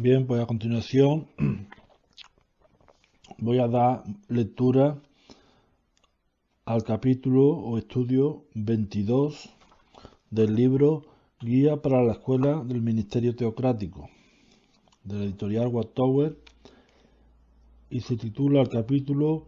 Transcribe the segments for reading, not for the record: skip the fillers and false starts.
Bien, pues a continuación voy a dar lectura al capítulo o estudio 22 del libro Guía para la Escuela del Ministerio Teocrático, de la editorial Wattower, y se titula el capítulo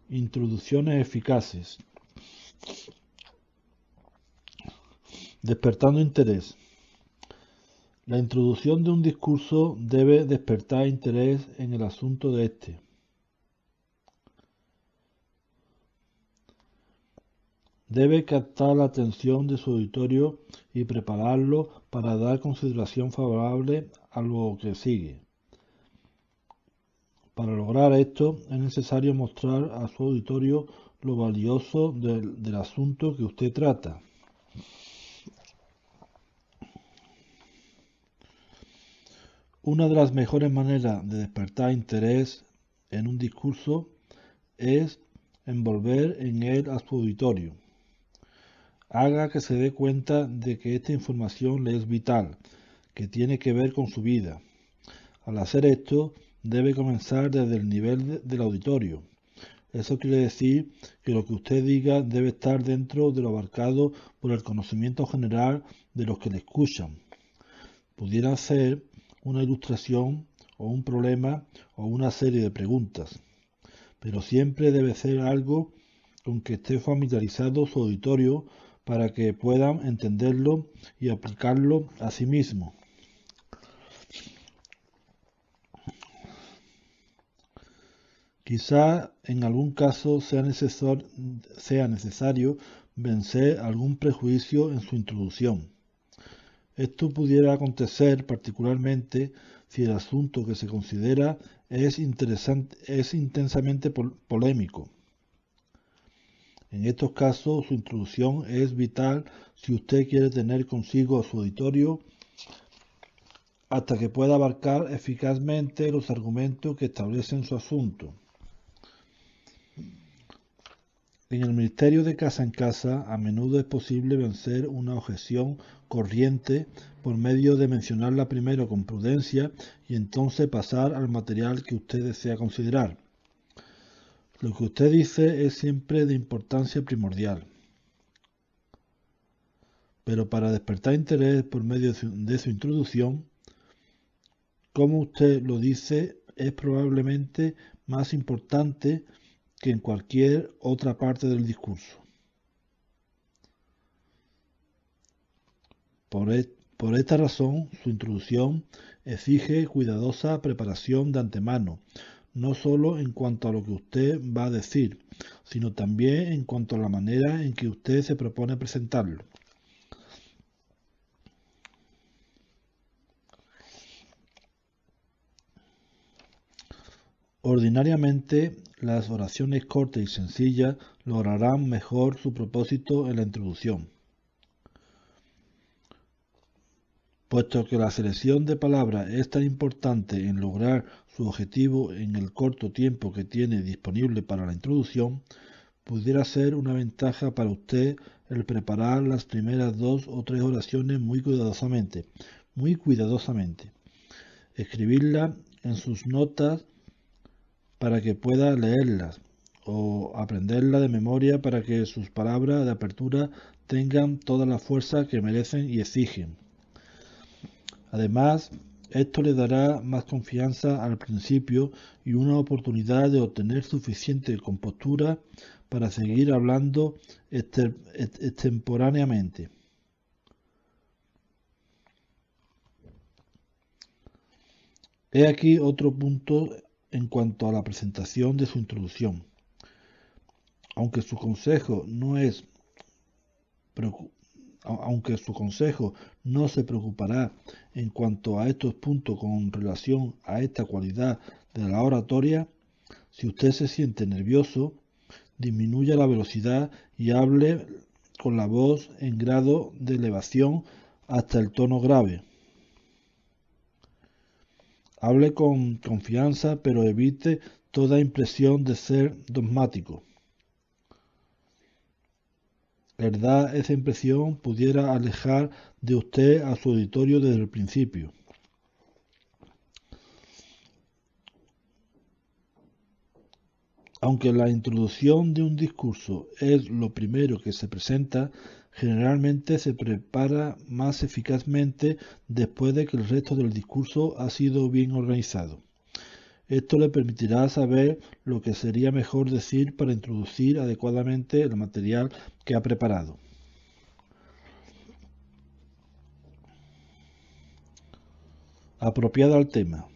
Introducciones eficaces. Despertando interés. La introducción de un discurso debe despertar interés en el asunto de este. Debe captar la atención de su auditorio y prepararlo para dar consideración favorable a lo que sigue. Para lograr esto es necesario mostrar a su auditorio lo valioso del asunto que usted trata. Una de las mejores maneras de despertar interés en un discurso es envolver en él a su auditorio. Haga que se dé cuenta de que esta información le es vital, que tiene que ver con su vida. Al hacer esto, debe comenzar desde el nivel del auditorio. Eso quiere decir que lo que usted diga debe estar dentro de lo abarcado por el conocimiento general de los que le escuchan. Pudiera ser una ilustración o un problema o una serie de preguntas, pero siempre debe ser algo con que esté familiarizado su auditorio para que puedan entenderlo y aplicarlo a sí mismo. Quizá en algún caso sea necesario vencer algún prejuicio en su introducción. Esto pudiera acontecer particularmente si el asunto que se considera es intensamente polémico. En estos casos, su introducción es vital si usted quiere tener consigo a su auditorio hasta que pueda abarcar eficazmente los argumentos que establecen su asunto. En el ministerio de casa en casa, a menudo es posible vencer una objeción corriente por medio de mencionarla primero con prudencia y entonces pasar al material que usted desea considerar. Lo que usted dice es siempre de importancia primordial. Pero para despertar interés por medio de su introducción, como usted lo dice, es probablemente más importante que en cualquier otra parte del discurso. Por esta razón, su introducción exige cuidadosa preparación de antemano, no solo en cuanto a lo que usted va a decir, sino también en cuanto a la manera en que usted se propone presentarlo. Ordinariamente, las oraciones cortas y sencillas lograrán mejor su propósito en la introducción. Puesto que la selección de palabras es tan importante en lograr su objetivo en el corto tiempo que tiene disponible para la introducción, pudiera ser una ventaja para usted el preparar las primeras 2 o 3 oraciones muy cuidadosamente. Escribirlas en sus notas para que pueda leerlas o aprenderlas de memoria para que sus palabras de apertura tengan toda la fuerza que merecen y exigen. Además, esto le dará más confianza al principio y una oportunidad de obtener suficiente compostura para seguir hablando extemporáneamente. He aquí otro punto en cuanto a la presentación de su introducción. Aunque su consejo no se preocupará en cuanto a estos puntos con relación a esta cualidad de la oratoria, si usted se siente nervioso, disminuya la velocidad y hable con la voz en grado de elevación hasta el tono grave. Hable con confianza, pero evite toda impresión de ser dogmático. ¿Verdad? Esa impresión pudiera alejar de usted a su auditorio desde el principio. Aunque la introducción de un discurso es lo primero que se presenta, generalmente se prepara más eficazmente después de que el resto del discurso ha sido bien organizado. Esto le permitirá saber lo que sería mejor decir para introducir adecuadamente el material que ha preparado. Apropiada al tema.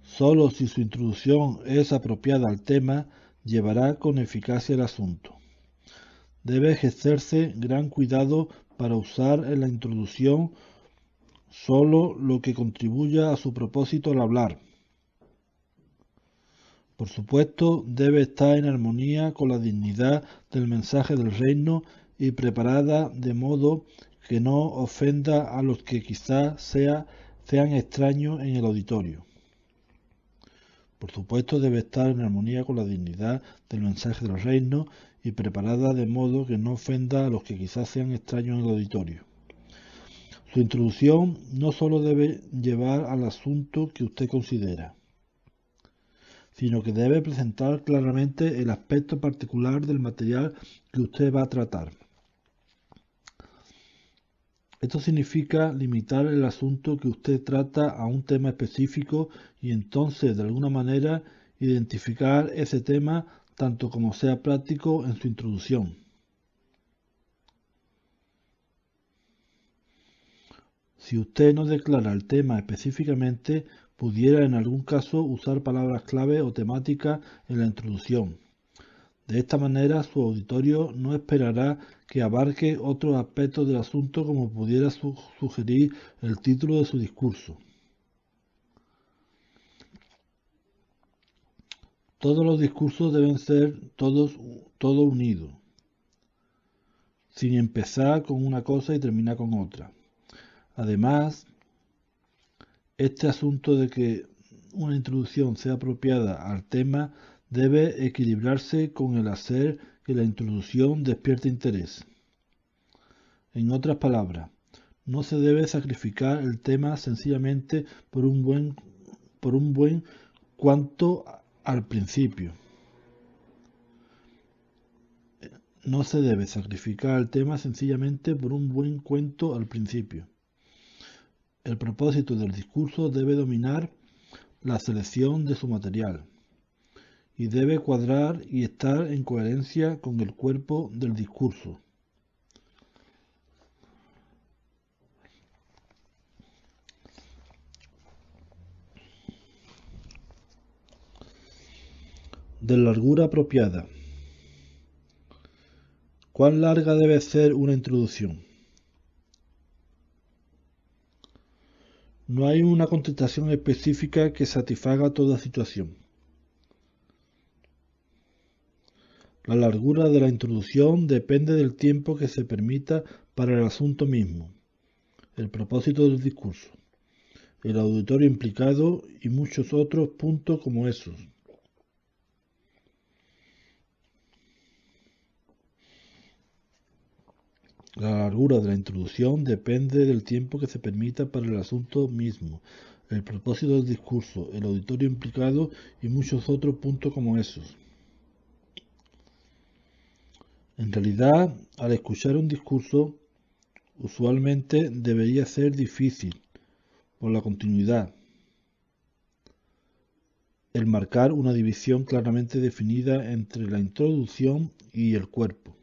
Solo si su introducción es apropiada al tema, llevará con eficacia el asunto. Debe ejercerse gran cuidado para usar en la introducción solo lo que contribuya a su propósito al hablar. Por supuesto, debe estar en armonía con la dignidad del mensaje del reino y preparada de modo que no ofenda a los que quizás sean extraños en el auditorio. Por supuesto, debe estar en armonía con la dignidad del mensaje del reino y preparada de modo que no ofenda a los que quizás sean extraños en el auditorio. Su introducción no solo debe llevar al asunto que usted considera, sino que debe presentar claramente el aspecto particular del material que usted va a tratar. Esto significa limitar el asunto que usted trata a un tema específico y entonces, de alguna manera, identificar ese tema tanto como sea práctico en su introducción. Si usted no declara el tema específicamente, pudiera en algún caso usar palabras clave o temáticas en la introducción. De esta manera, su auditorio no esperará que abarque otros aspectos del asunto como pudiera sugerir el título de su discurso. Todos los discursos deben ser todos unidos, sin empezar con una cosa y terminar con otra. Además, este asunto de que una introducción sea apropiada al tema debe equilibrarse con el hacer que la introducción despierte interés. En otras palabras, no se debe sacrificar el tema sencillamente por un buen cuanto al principio. No se debe sacrificar el tema sencillamente por un buen cuento al principio. El propósito del discurso debe dominar la selección de su material y debe cuadrar y estar en coherencia con el cuerpo del discurso. De largura apropiada. ¿Cuán larga debe ser una introducción? No hay una contestación específica que satisfaga toda situación. La largura de la introducción depende del tiempo que se permita para el asunto mismo, el propósito del discurso, el auditorio implicado y muchos otros puntos como esos. La largura de la introducción depende del tiempo que se permita para el asunto mismo, el propósito del discurso, el auditorio implicado y muchos otros puntos como esos. En realidad, al escuchar un discurso, usualmente debería ser difícil, por la continuidad, el marcar una división claramente definida entre la introducción y el cuerpo.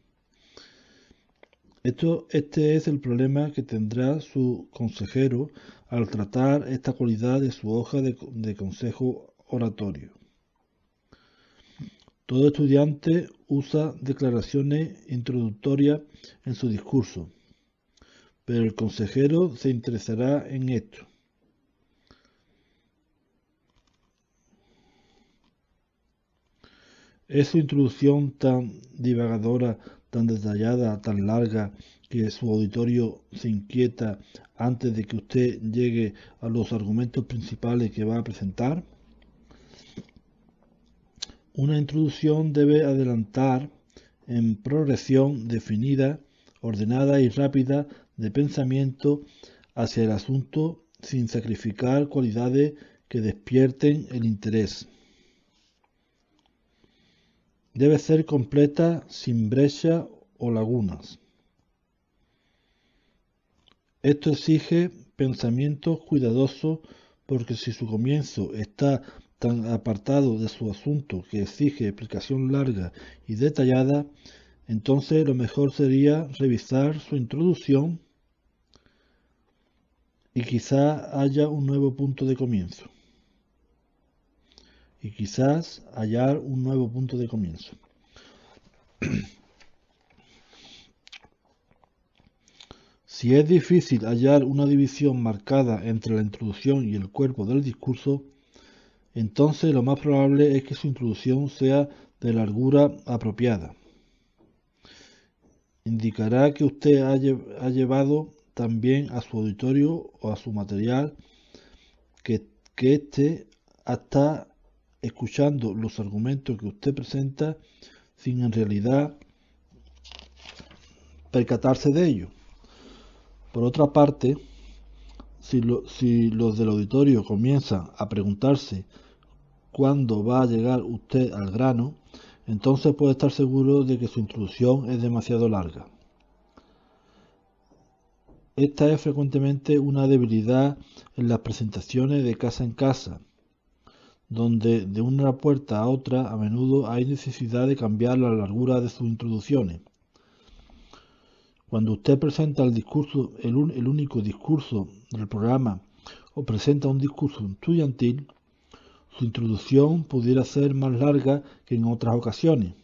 Este es el problema que tendrá su consejero al tratar esta cualidad de su hoja de consejo oratorio. Todo estudiante usa declaraciones introductorias en su discurso, pero el consejero se interesará en esto. ¿Es su introducción tan divagadora, tan detallada, tan larga, que su auditorio se inquieta antes de que usted llegue a los argumentos principales que va a presentar? Una introducción debe adelantar en progresión definida, ordenada y rápida de pensamiento hacia el asunto sin sacrificar cualidades que despierten el interés. debe ser completa, sin brecha o lagunas. Esto exige pensamiento cuidadoso porque si su comienzo está tan apartado de su asunto que exige explicación larga y detallada, entonces lo mejor sería revisar su introducción y quizá haya un nuevo punto de comienzo. Si es difícil hallar una división marcada entre la introducción y el cuerpo del discurso, entonces lo más probable es que su introducción sea de largura apropiada. Indicará que usted ha llevado también a su auditorio o a su material que éste está escuchando los argumentos que usted presenta sin en realidad percatarse de ello. Por otra parte, si los del auditorio comienzan a preguntarse cuándo va a llegar usted al grano, entonces puede estar seguro de que su introducción es demasiado larga. Esta es frecuentemente una debilidad en las presentaciones de casa en casa, donde de una puerta a otra a menudo hay necesidad de cambiar la largura de sus introducciones. Cuando usted presenta el discurso, el único discurso del programa, o presenta un discurso estudiantil, su introducción pudiera ser más larga que en otras ocasiones.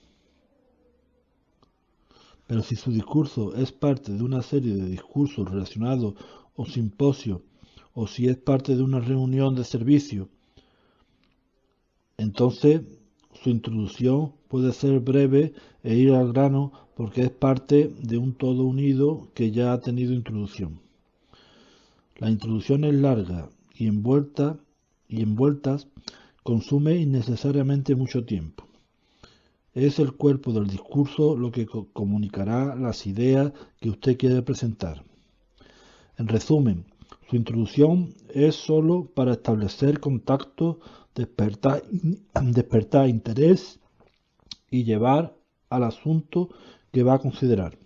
Pero si su discurso es parte de una serie de discursos relacionados o simposios, o si es parte de una reunión de servicio, entonces su introducción puede ser breve e ir al grano porque es parte de un todo unido que ya ha tenido introducción. La introducción es larga y envueltas consume innecesariamente mucho tiempo. Es el cuerpo del discurso lo que comunicará las ideas que usted quiere presentar. En resumen, su introducción es sólo para establecer contacto, despertar interés y llevar al asunto que va a considerar.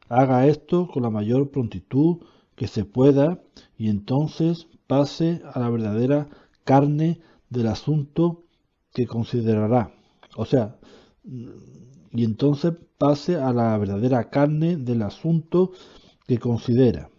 Haga esto con la mayor prontitud que se pueda y entonces pase a la verdadera carne del asunto que considerará. Y entonces pase a la verdadera carne del asunto que considera.